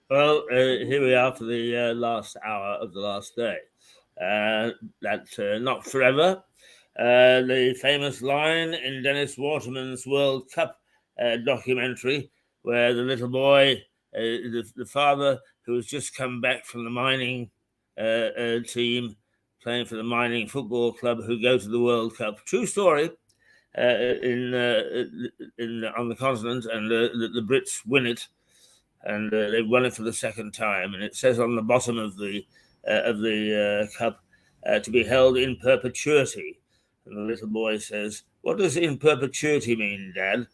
Well, here we are for the last hour of the last day. That's not forever. The famous line in Dennis Waterman's World Cup documentary, where the little boy, the father who has just come back from the mining team, playing for the mining football club, who go to the World Cup. True story. In on the continent, and the Brits win it, and they've won it for the second time. And it says on the bottom of the cup, to be held in perpetuity. And the little boy says, "What does in perpetuity mean, Dad?"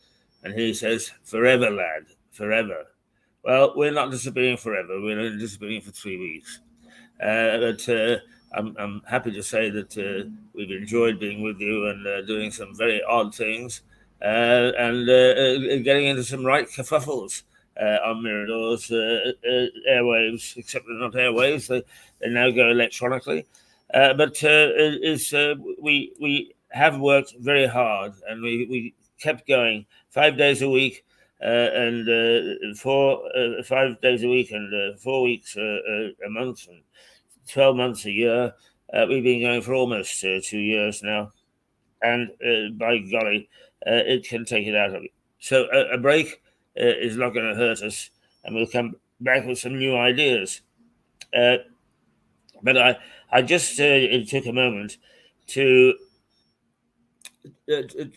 And he says, "Forever, lad, forever." Well, we're not disappearing forever. We're only disappearing for 3 weeks. But I'm happy to say that we've enjoyed being with you and doing some very odd things and getting into some right kerfuffles on Mirador's airwaves, except they're not airwaves, they now go electronically. But we have worked very hard, and we kept going 5 days a week. And 5 days a week and 4 weeks a month, and 12 months a year. We've been going for almost 2 years now. And by golly, it can take it out of you. So a break is not going to hurt us, and we'll come back with some new ideas. Uh, but I just took a moment to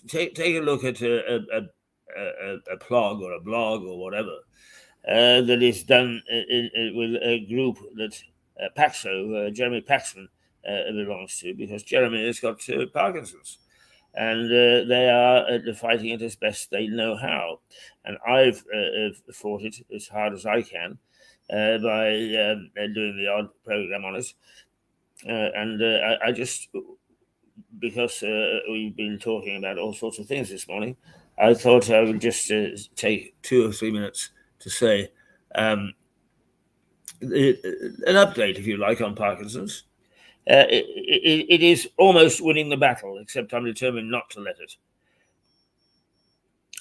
take a look at a plug or a blog or whatever that is done with a group that Jeremy Paxman belongs to, because Jeremy has got Parkinson's, and they are fighting it as best they know how. And I've fought it as hard as I can by doing the odd program on it. I just, because we've been talking about all sorts of things this morning, I thought I would just take 2 or 3 minutes to say an update, if you like, on Parkinson's. It is almost winning the battle, except I'm determined not to let it.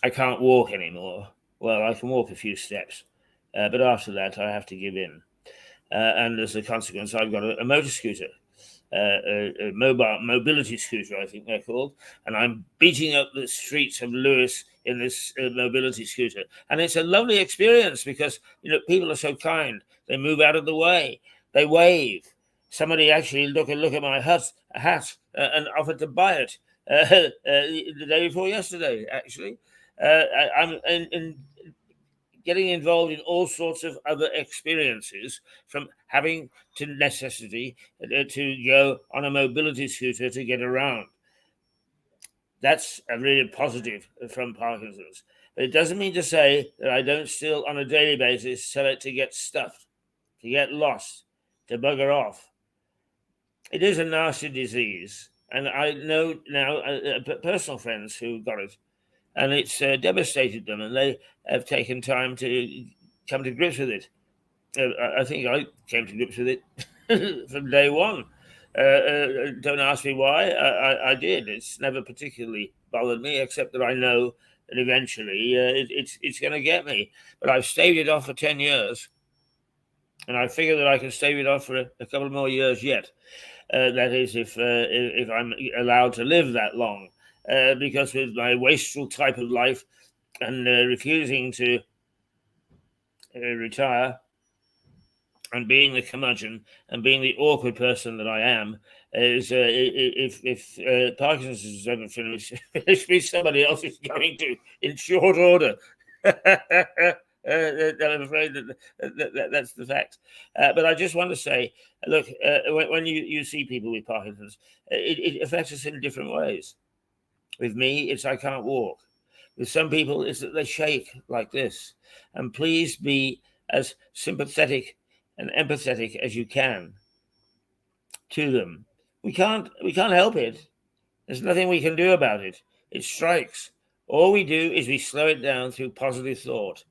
I can't walk anymore. Well, I can walk a few steps, but after that, I have to give in. And as a consequence, I've got a motor scooter, a mobility scooter, I think they're called, and I'm beating up the streets of Lewis in this mobility scooter. And it's a lovely experience because, people are so kind. They move out of the way. They wave. Somebody actually look at my hat and offered to buy it the day before yesterday, actually. I'm in getting involved in all sorts of other experiences, from having to necessity to go on a mobility scooter to get around. That's a really positive from Parkinson's. But it doesn't mean to say that I don't still, on a daily basis, tell it to get stuffed, to get lost, to bugger off. It is a nasty disease, and I know now personal friends who got it, and it's devastated them, and they have taken time to come to grips with it. I think I came to grips with it from day one. Don't ask me why. I did. It's never particularly bothered me, except that I know that eventually it's going to get me. But I've staved it off for 10 years, and I figure that I can stave it off for a couple more years yet. That is, if I'm allowed to live that long. Because with my wasteful type of life and refusing to retire, and being the curmudgeon and being the awkward person that I am, is if Parkinson's is ever finished, somebody else is going to in short order. I'm afraid that's the fact. But I just want to say, look, when you see people with Parkinson's, it affects us in different ways. With me, it's I can't walk. With some people, it's that they shake like this. And please be as sympathetic and empathetic as you can to them. We can't help it. There's nothing we can do about it. It strikes. All we do is we slow it down through positive thought,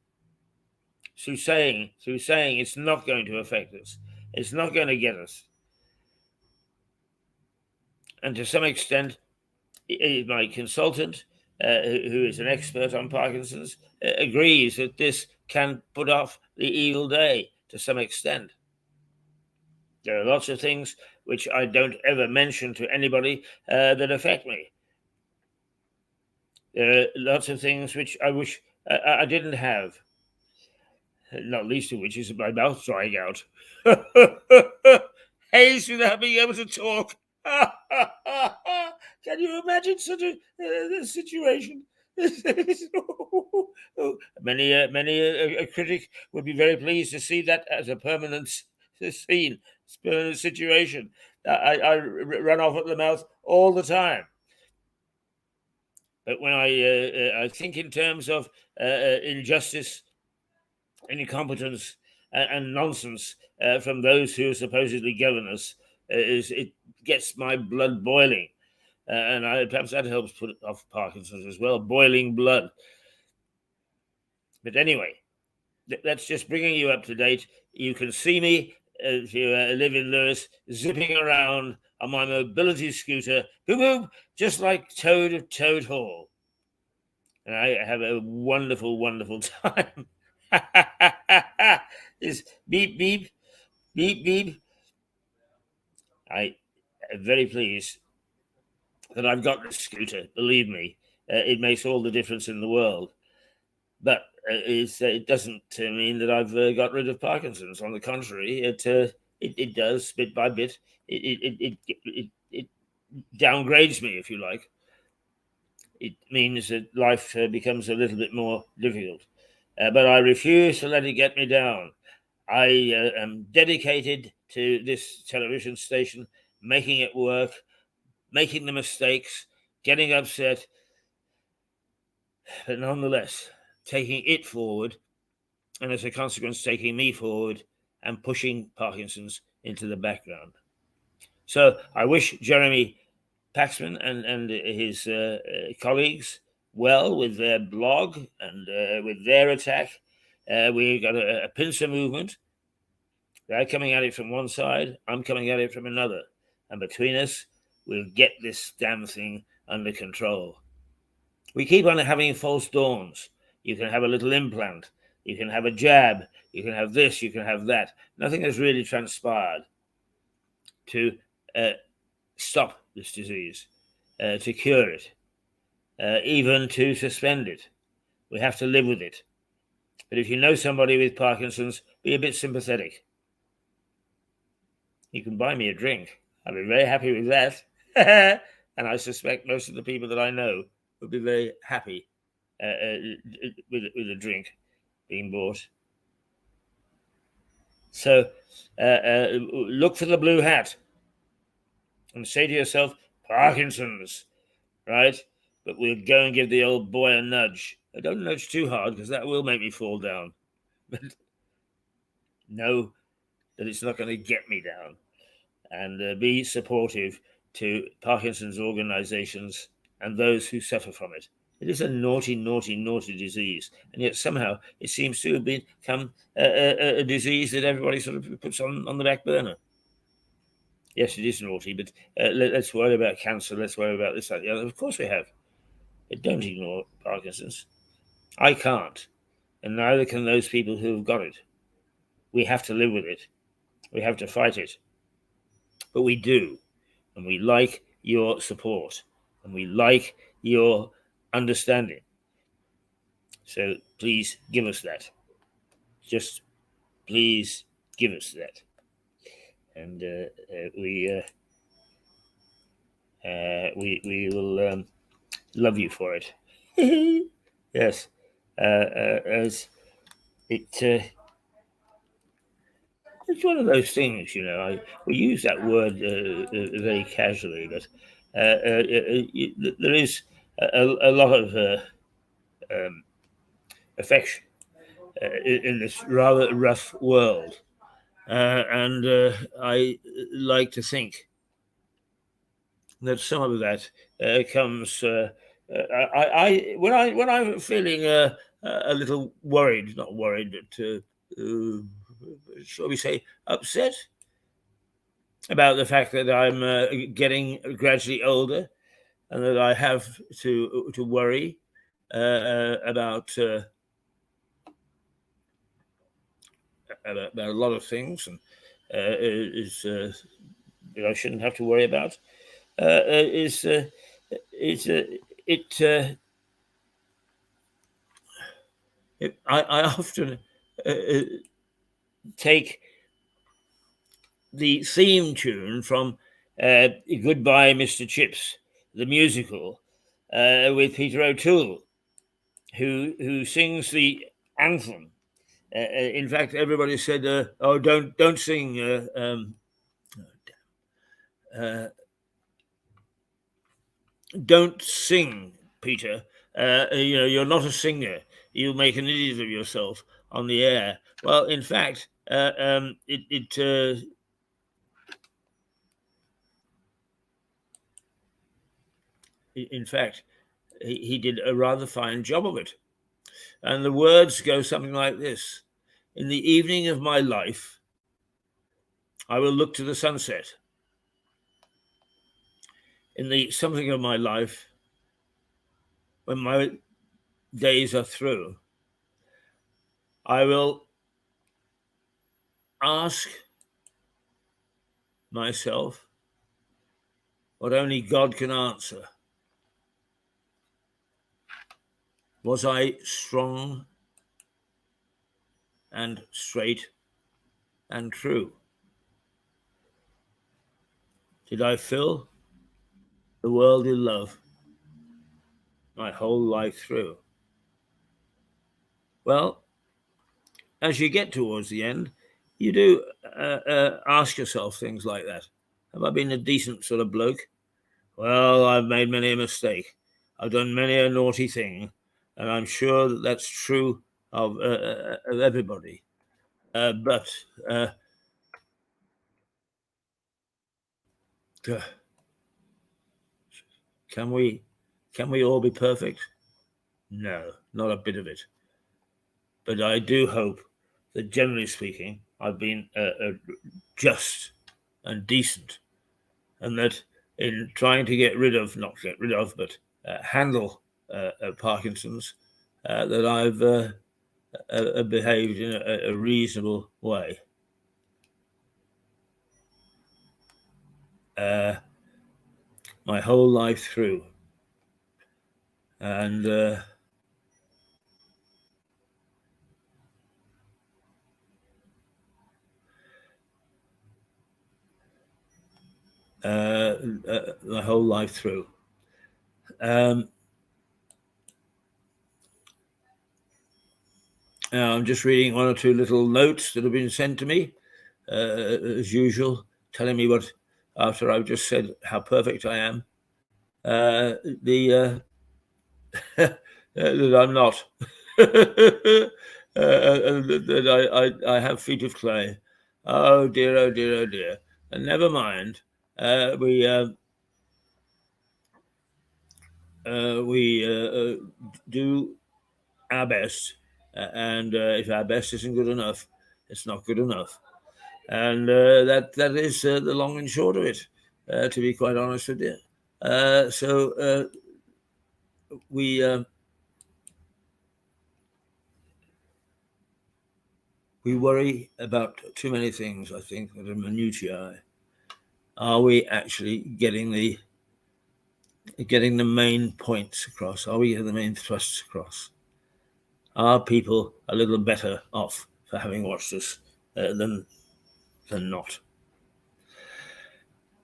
through saying it's not going to affect us. It's not going to get us. And to some extent, my consultant who is an expert on Parkinson's, agrees that this can put off the evil day to some extent. There are lots of things which I don't ever mention to anybody that affect me. There are lots of things which I wish I didn't have, not least of which is my mouth drying out. Haze without being able to talk. Can you imagine such a situation? Many a critic would be very pleased to see that as a permanent scene, permanent situation. I run off at the mouth all the time. But when I think in terms of injustice, incompetence, and nonsense from those who supposedly govern us, it gets my blood boiling. And perhaps that helps put off Parkinson's as well, boiling blood. But anyway, that's just bringing you up to date. You can see me, if you live in Lewis, zipping around on my mobility scooter, boom, boom, just like Toad of Toad Hall. And I have a wonderful, wonderful time. It's beep, beep, beep, beep. I am very pleased that I've got this scooter. Believe me, it makes all the difference in the world. But it doesn't mean that I've got rid of Parkinson's. On the contrary, it does bit by bit. It downgrades me, if you like. It means that life becomes a little bit more difficult. But I refuse to let it get me down. I am dedicated to this television station, making it work, making the mistakes, getting upset, but nonetheless, taking it forward, and as a consequence, taking me forward and pushing Parkinson's into the background. So I wish Jeremy Paxman and his colleagues well with their blog and with their attack. We got a pincer movement. They're coming at it from one side, I'm coming at it from another. And between us, we'll get this damn thing under control. We keep on having false dawns. You can have a little implant. You can have a jab. You can have this. You can have that. Nothing has really transpired to stop this disease, to cure it, even to suspend it. We have to live with it. But if you know somebody with Parkinson's, be a bit sympathetic. You can buy me a drink. I'll be very happy with that. And I suspect most of the people that I know would be very happy with a drink being bought. So look for the blue hat and say to yourself, Parkinson's, right? But we'll go and give the old boy a nudge. Don't nudge too hard because that will make me fall down. But know that it's not going to get me down. And be supportive to Parkinson's organizations and those who suffer from it. It is a naughty, naughty, naughty disease. And yet somehow it seems to have become a disease that everybody sort of puts on the back burner. Yes, it is naughty, but let's worry about cancer. Let's worry about this, that, the other. Of course we have. But don't ignore Parkinson's. I can't. And neither can those people who have got it. We have to live with it. We have to fight it. But we do. And we like your support. And we like your understanding. So please give us that. Just please give us that. And we will love you for it. Yes, as it's one of those things, you know. We use that word very casually, but there is a lot of affection in this rather rough world, and I like to think that some of that comes. When I'm feeling a little worried, not worried, but shall we say upset about the fact that I'm getting gradually older, and that I have to worry about a lot of things, and that I shouldn't have to worry about. I often take the theme tune from Goodbye, Mr. Chips, the musical, with Peter O'Toole, who sings the anthem. In fact, everybody said, "Oh, don't sing." Don't sing, Peter. You're not a singer. You'll make an idiot of yourself on the air. Well, in fact, in fact, he did a rather fine job of it. And the words go something like this: "In the evening of my life, I will look to the sunset. In the something of my life, when my days are through, I will ask myself what only God can answer. Was I strong and straight and true? Did I fill the world with love my whole life through?" Well, as you get towards the end, you do ask yourself things like that. Have I been a decent sort of bloke? Well, I've made many a mistake. I've done many a naughty thing, and I'm sure that that's true of everybody. But can we all be perfect? No, not a bit of it. But I do hope that, generally speaking, I've been just and decent, and that in trying to not get rid of, but handle Parkinson's, that I've behaved in a reasonable way. My whole life through. And my whole life through. Now I'm just reading one or two little notes that have been sent to me, as usual, telling me what, after I've just said how perfect I am, that I'm not, that I have feet of clay. Oh dear, oh dear, oh dear. And never mind. We do our best, and if our best isn't good enough, it's not good enough. And that is the long and short of it, to be quite honest with you. So we worry about too many things, I think, that are minutiae. Are we actually getting the main points across? Are we getting the main thrusts across? Are people a little better off for having watched us than not?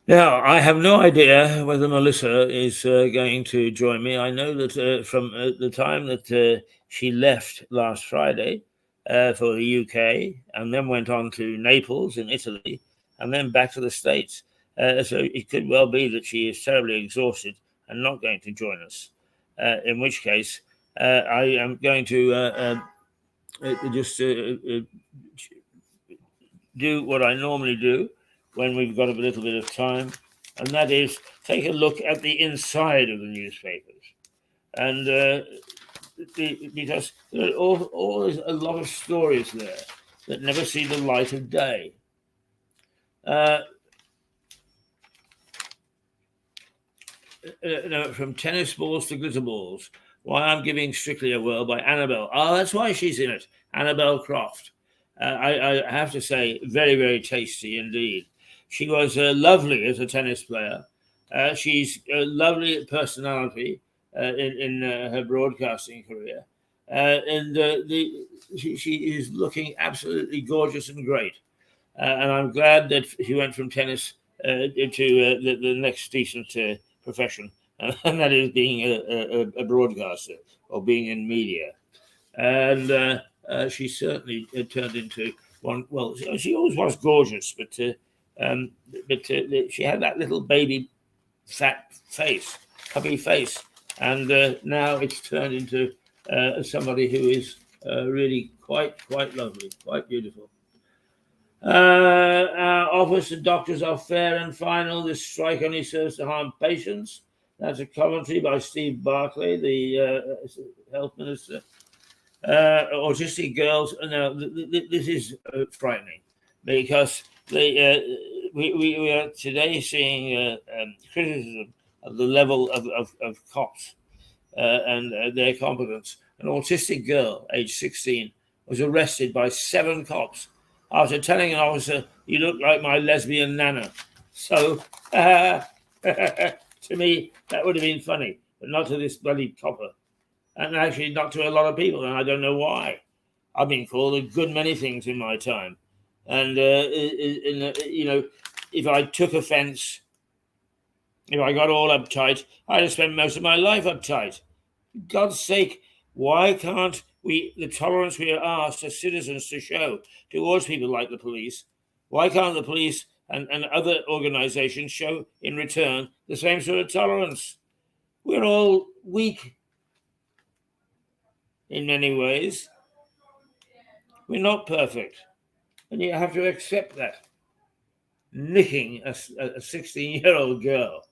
Now, I have no idea whether Melissa is going to join me. I know that from the time that she left last Friday for the UK and then went on to Naples in Italy and then back to the States. So it could well be that she is terribly exhausted and not going to join us, in which case I am going to just do what I normally do when we've got a little bit of time, and that is take a look at the inside of the newspapers. And because there are always a lot of stories there that never see the light of day. no, from tennis balls to glitter balls. Why I'm giving Strictly a Whirl by Annabelle. Oh, that's why she's in it. Annabelle Croft. I have to say, very, very tasty indeed. She was lovely as a tennis player. She's a lovely personality in her broadcasting career. She is looking absolutely gorgeous and great. And I'm glad that she went from tennis to the next decent profession, and that is being a broadcaster or being in media. And she certainly turned into one. Well, she always was gorgeous, but she had that little baby fat face, puppy face, and now it's turned into somebody who is really quite lovely, quite beautiful. Our offers to doctors are fair and final. This strike only serves to harm patients. That's a commentary by Steve Barclay, the health minister. Autistic girls. No, this is frightening because we are today seeing criticism of the level of cops and their competence. An autistic girl, age 16, was arrested by 7 cops after telling an officer, "You look like my lesbian nana." So, to me, that would have been funny, but not to this bloody copper. And actually not to a lot of people, and I don't know why. I've been called a good many things in my time. And, if I took offense, if I got all uptight, I'd have spent most of my life uptight. For God's sake, why can't the tolerance we are asked as citizens to show towards people like the police, why can't the police and other organizations show in return the same sort of tolerance? We're all weak in many ways. We're not perfect, and you have to accept that. Nicking a 16-year-old girl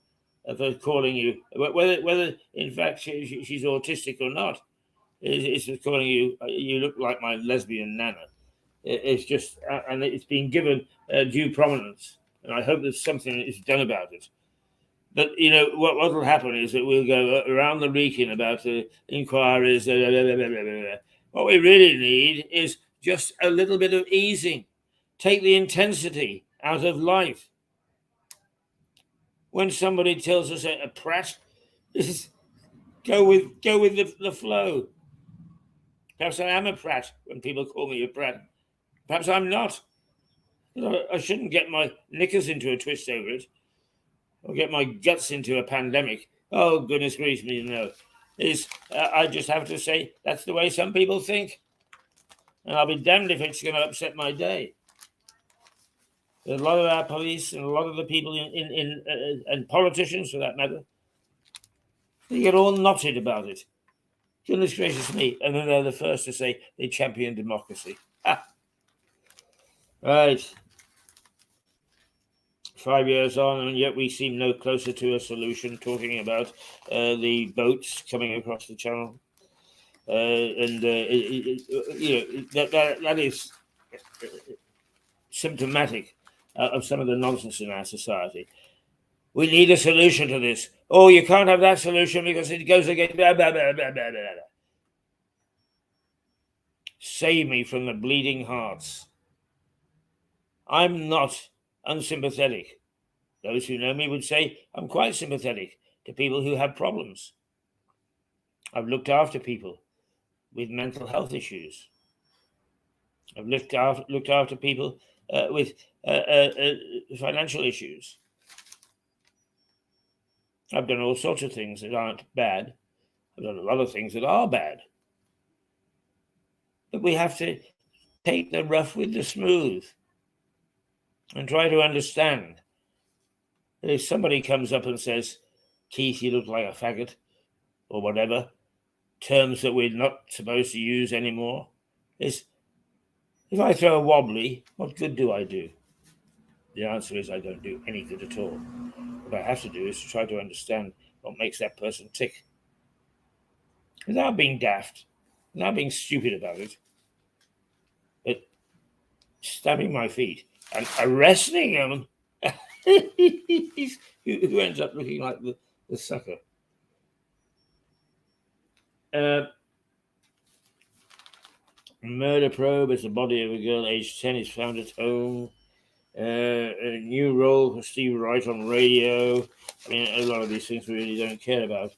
for calling you, whether in fact she's autistic or not, is calling you, "You look like my lesbian nana." It's just, and it's been given due prominence, and I hope that something is done about it. But what will happen is that we'll go around the reeking about inquiries. What we really need is just a little bit of easing. Take the intensity out of life. When somebody tells us a prat, go with the flow. Perhaps I am a prat when people call me a prat. Perhaps I'm not. I shouldn't get my knickers into a twist over it, or get my guts into a pandemic. Oh, goodness gracious me, no. I just have to say that's the way some people think. And I'll be damned if it's going to upset my day. A lot of our police and a lot of the people and politicians, for that matter, they get all knotted about it. Goodness gracious me. And then they're the first to say they champion democracy. Right. 5 years on, and yet we seem no closer to a solution, talking about the boats coming across the channel. That is symptomatic of some of the nonsense in our society. We need a solution to this. Oh, you can't have that solution because it goes against blah, blah, blah, blah, blah, blah. Save me from the bleeding hearts. I'm not unsympathetic. Those who know me would say I'm quite sympathetic to people who have problems. I've looked after people with mental health issues. I've looked after people with financial issues. I've done all sorts of things that aren't bad. I've done a lot of things that are bad. But we have to take the rough with the smooth and try to understand that if somebody comes up and says, "Keith, you look like a faggot," or whatever, terms that we're not supposed to use anymore, is, if I throw a wobbly, what good do I do? The answer is I don't do any good at all. What I have to do is to try to understand what makes that person tick, without being daft, without being stupid about it, but stamping my feet and arresting them. Who ends up looking like The sucker. Murder probe as the body of a girl aged 10 is found at home. A new role for Steve Wright on radio. I mean, a lot of these things we really don't care about.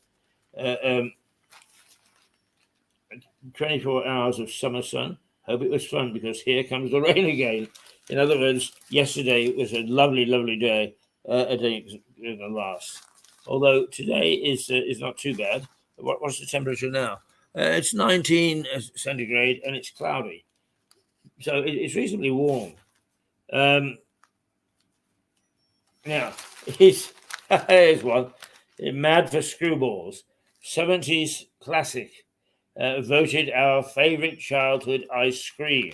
24 hours of summer sun. Hope it was fun because here comes the rain again. In other words, yesterday was a lovely, lovely day. I think it's going to last. Although today is not too bad. What's the temperature now? It's 19 centigrade and it's cloudy. So it's reasonably warm. Now, here's one. Mad for Screwballs. 70s classic. Voted our favorite childhood ice cream.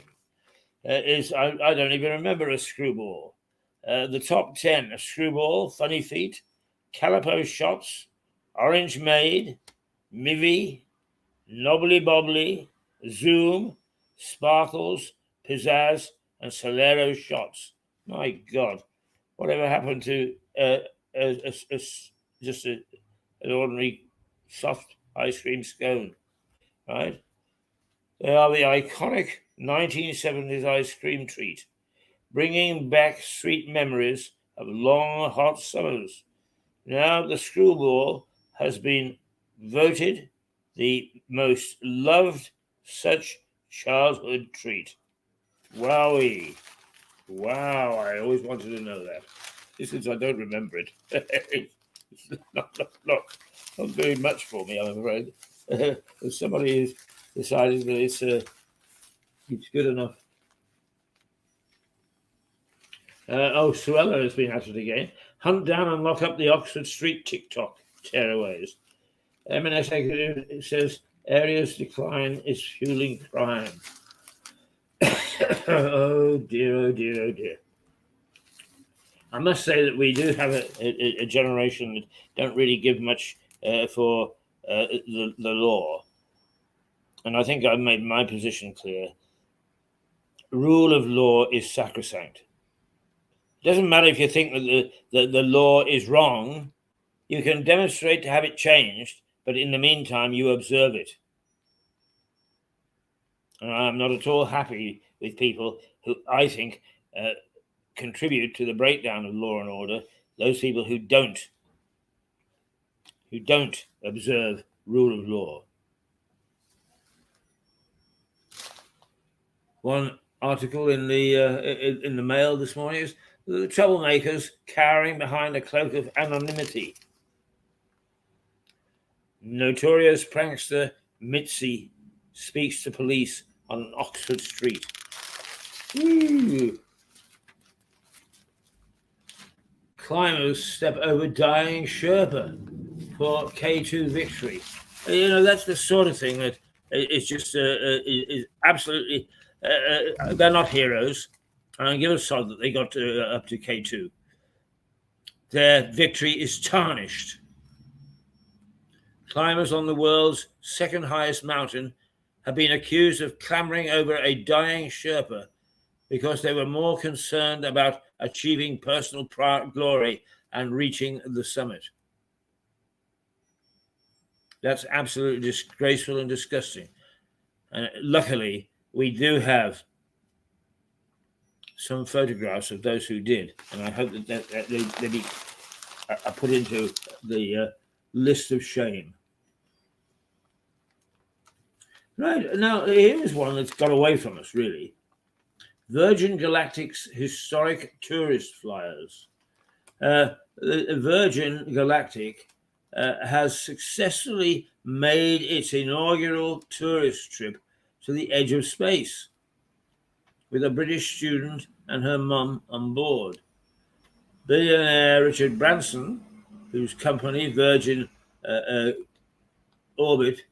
I don't even remember a screwball. The top 10: a screwball, Funny Feet, Calipo Shots, Orange Maid, Mivy, Nobbly Bobbly, Zoom, Sparkles, Pizzazz, and Solero Shots. My God, whatever happened to just an ordinary soft ice cream scone, right? They are the iconic 1970s ice cream treat, bringing back sweet memories of long, hot summers. Now the screwball has been voted the most loved such childhood treat. Wowie. Wow, I always wanted to know that. Since I don't remember it. It's not very much for me, I'm afraid. Somebody has decided that it's good enough. Suella has been at it again. Hunt down and lock up the Oxford Street TikTok tearaways. M&S executive says areas decline is fueling crime. Oh dear, oh dear, oh dear. I must say that we do have a generation that don't really give much for the law. And I think I've made my position clear. Rule of law is sacrosanct. It doesn't matter if you think that the law is wrong. You can demonstrate to have it changed, but in the meantime, you observe it. And I'm not at all happy with people who I think contribute to the breakdown of law and order, those people who don't observe rule of law. One article in the Mail this morning is the troublemakers cowering behind a cloak of anonymity. Notorious prankster Mitzi speaks to police on Oxford Street. Ooh. Climbers step over dying Sherpa for K2 victory. You know, that's the sort of thing that is just is absolutely. They're not heroes, and I give a sod that they got up to K2. Their victory is tarnished. Climbers on the world's second highest mountain have been accused of clambering over a dying Sherpa because they were more concerned about achieving personal glory and reaching the summit. That's absolutely disgraceful and disgusting. And luckily, we do have some photographs of those who did, and I hope that they be put into the list of shame. Right, now here's one that's got away from us, really. Virgin Galactic's historic tourist flyers. Virgin Galactic has successfully made its inaugural tourist trip to the edge of space with a British student and her mum on board. Billionaire Richard Branson, whose company Virgin Orbit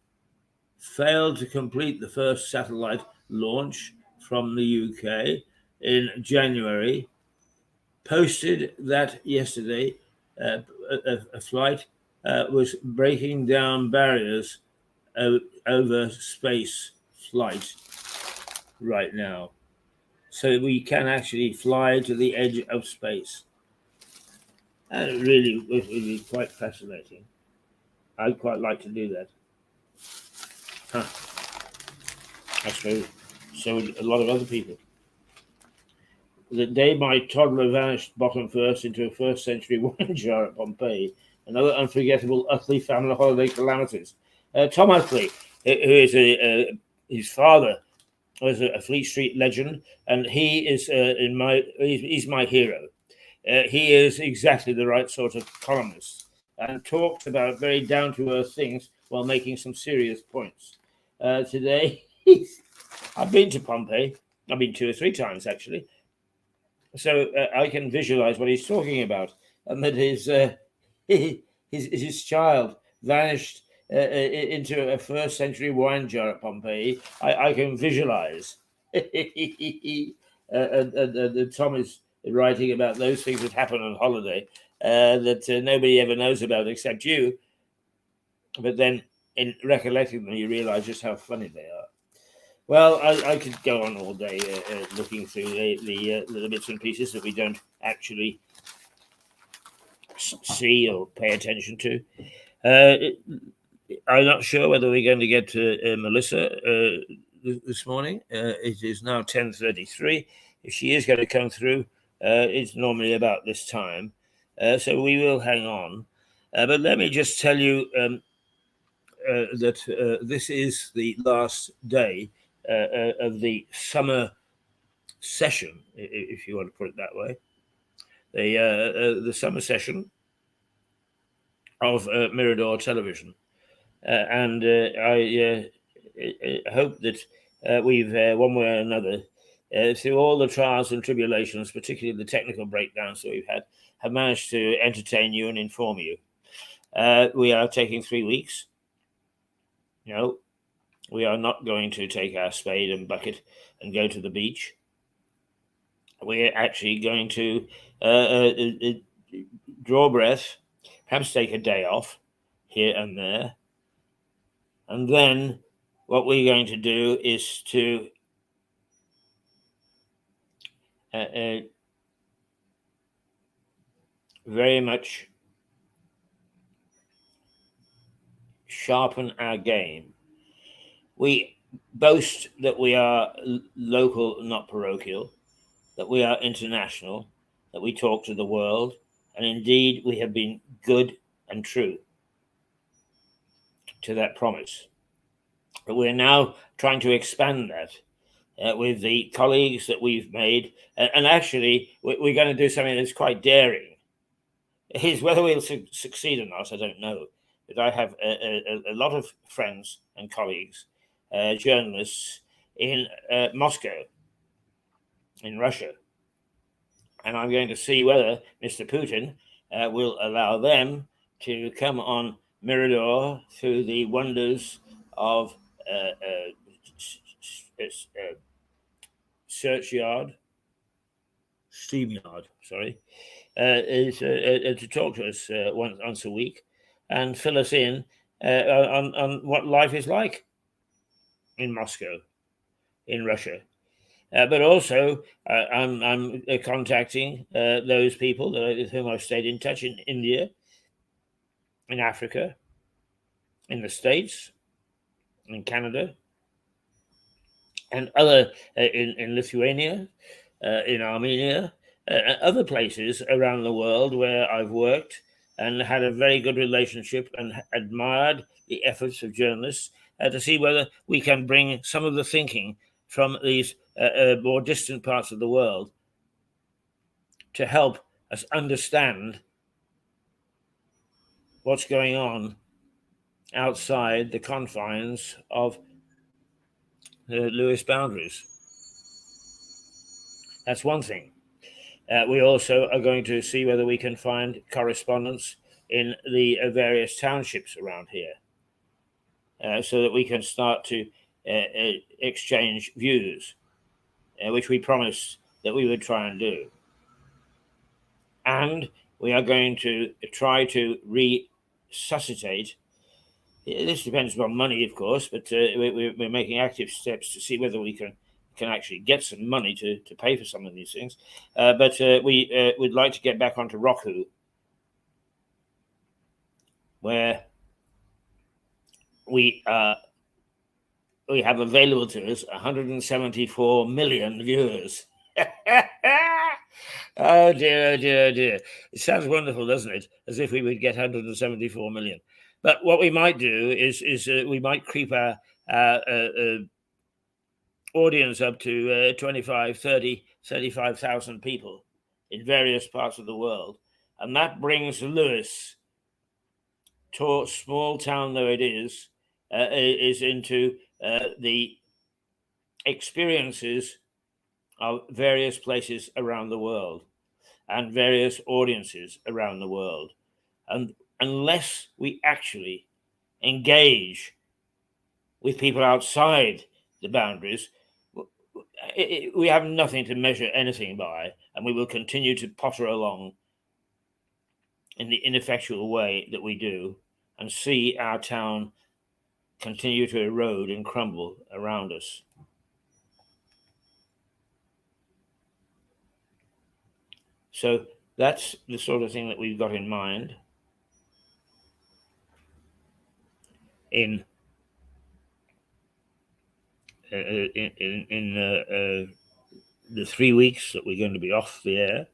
failed to complete the first satellite launch from the UK in January, posted that yesterday a flight was breaking down barriers over space flight right now. So we can actually fly to the edge of space. And it really was quite fascinating. I'd quite like to do that. Huh. I suppose so would a lot of other people. The day my toddler vanished bottom first into a first century wine jar at Pompeii, another unforgettable Utley family holiday calamities. Tom Utley, who is his father was a Fleet Street legend, and he is he's my hero. He is exactly the right sort of columnist and talks about very down to earth things while making some serious points. Today, I've been to Pompeii. I've been 2 or 3 times actually, so I can visualize what he's talking about, and that his child vanished into a first century wine jar at Pompeii. I can visualize. Tom is writing about those things that happen on holiday that nobody ever knows about except you. But then, in recollecting them, you realize just how funny they are. Well, I could go on all day looking through the bits and pieces that we don't actually see or pay attention to. I'm not sure whether we're going to get to Melissa this morning. It is now 10:33. If she is going to come through, it's normally about this time. So we will hang on. But let me just tell you that this is the last day of the summer session, if you want to put it that way. The summer session of Mirador Television. And I hope that we've, one way or another, through all the trials and tribulations, particularly the technical breakdowns that we've had, have managed to entertain you and inform you. We are taking 3 weeks. No, we are not going to take our spade and bucket and go to the beach. We're actually going to draw breath, perhaps take a day off here and there. And then what we're going to do is to very much sharpen our game. We boast that we are local, not parochial, that we are international, that we talk to the world, and indeed we have been good and true to that promise. But we're now trying to expand that with the colleagues that we've made. And actually, we're going to do something that's quite daring. Whether we'll succeed or not, I don't know. But I have a lot of friends and colleagues, journalists in Moscow, in Russia. And I'm going to see whether Mr. Putin will allow them to come on Mirador through the wonders of StreamYard, sorry, to talk to us once a week and fill us in on what life is like in Moscow, in Russia. But also, I'm contacting those people with whom I've stayed in touch in India, in Africa, in the States, in Canada, and other in Lithuania, in Armenia, other places around the world where I've worked and had a very good relationship and admired the efforts of journalists to see whether we can bring some of the thinking from these more distant parts of the world to help us understand what's going on outside the confines of Lewis boundaries. That's one thing. We also are going to see whether we can find correspondence in the various townships around here so that we can start to exchange views, which we promised that we would try and do. And we are going to try to resuscitate. This depends on money, of course, but we're making active steps to see whether we can actually get some money to pay for some of these things. But we would like to get back onto Roku, where we have available to us 174 million viewers. Oh dear, oh dear, oh dear. It sounds wonderful, doesn't it? As if we would get 174 million. But what we might do is we might creep our audience up to 25, 30, 35,000 people in various parts of the world. And that brings Lewis, small town though it is into the experiences of various places around the world and various audiences around the world. And unless we actually engage with people outside the boundaries, we have nothing to measure anything by, and we will continue to potter along in the ineffectual way that we do and see our town continue to erode and crumble around us. So that's the sort of thing that we've got in mind in the 3 weeks that we're going to be off the air.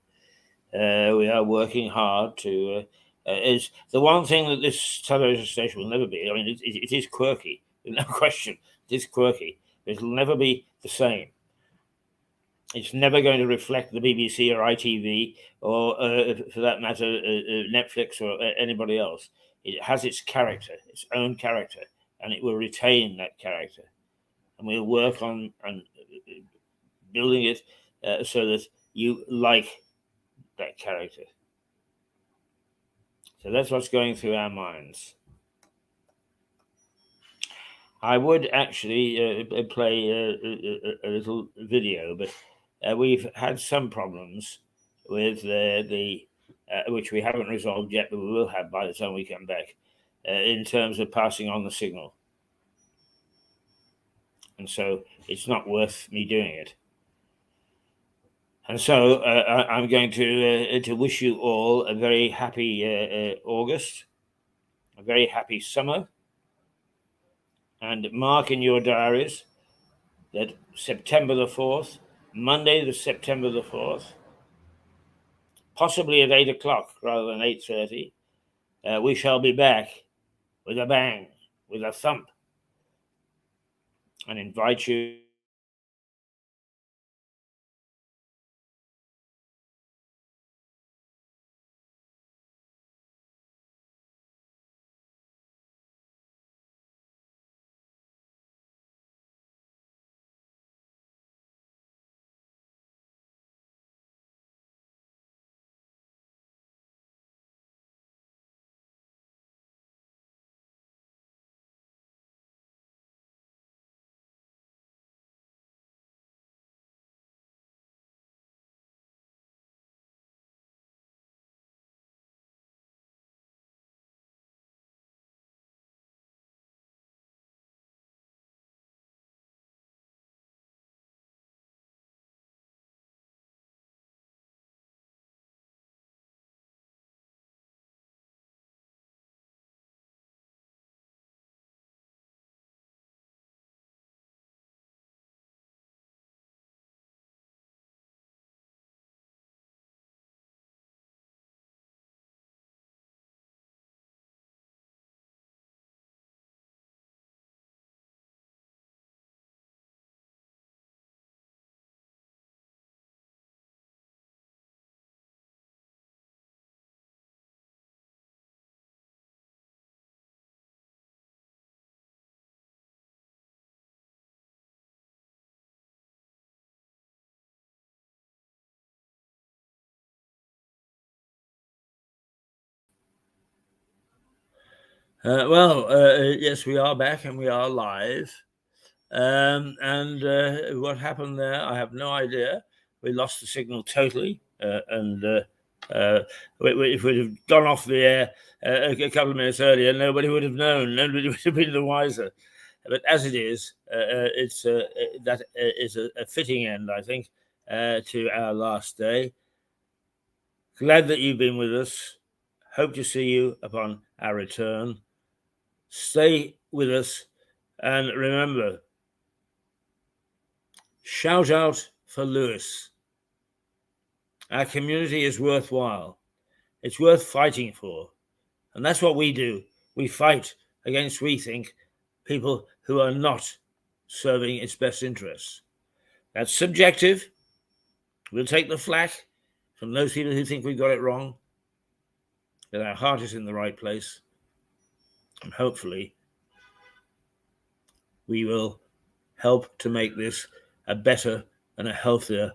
We are working hard to. Is the one thing that this television station will never be. I mean, it is quirky, no question. It is quirky. It'll never be the same. It's never going to reflect the BBC or ITV or, for that matter, Netflix or anybody else. It has its character, its own character, and it will retain that character. And we'll work on building it so that you like that character. So that's what's going through our minds. I would actually play a little video, but we've had some problems with the which we haven't resolved yet, but we will have by the time we come back, in terms of passing on the signal. And so it's not worth me doing it. And so I'm going to wish you all a very happy August, a very happy summer, and mark in your diaries that September the 4th, Monday, the September the 4th, possibly at 8 o'clock rather than 8:30, we shall be back with a bang, with a thump, and invite you. Yes, we are back and we are live. And what happened there, I have no idea. We lost the signal totally. If we'd have gone off the air a couple of minutes earlier, nobody would have known. Nobody would have been the wiser. But as it is, that is a fitting end, I think, to our last day. Glad that you've been with us. Hope to see you upon our return. Stay with us. And remember, shout out for Lewis. Our community is worthwhile. It's worth fighting for. And that's what we do. We fight against, we think, people who are not serving its best interests. That's subjective. We'll take the flak from those people who think we've got it wrong, that our heart is in the right place. And hopefully we will help to make this a better and a healthier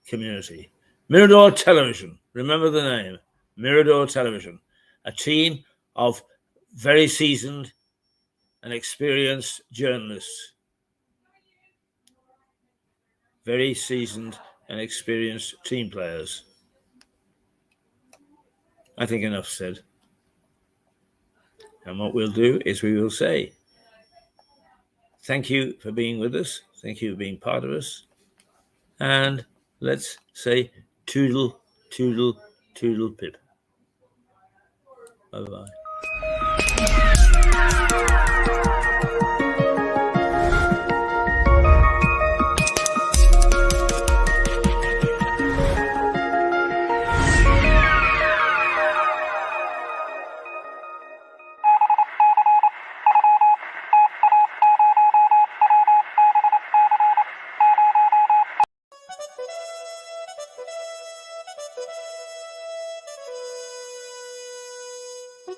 community. Mirador Television, remember the name, Mirador Television, a team of very seasoned and experienced journalists. Very seasoned and experienced team players. I think enough said. And what we'll do is we will say, thank you for being with us. Thank you for being part of us. And let's say toodle, toodle, toodle pip. Bye-bye.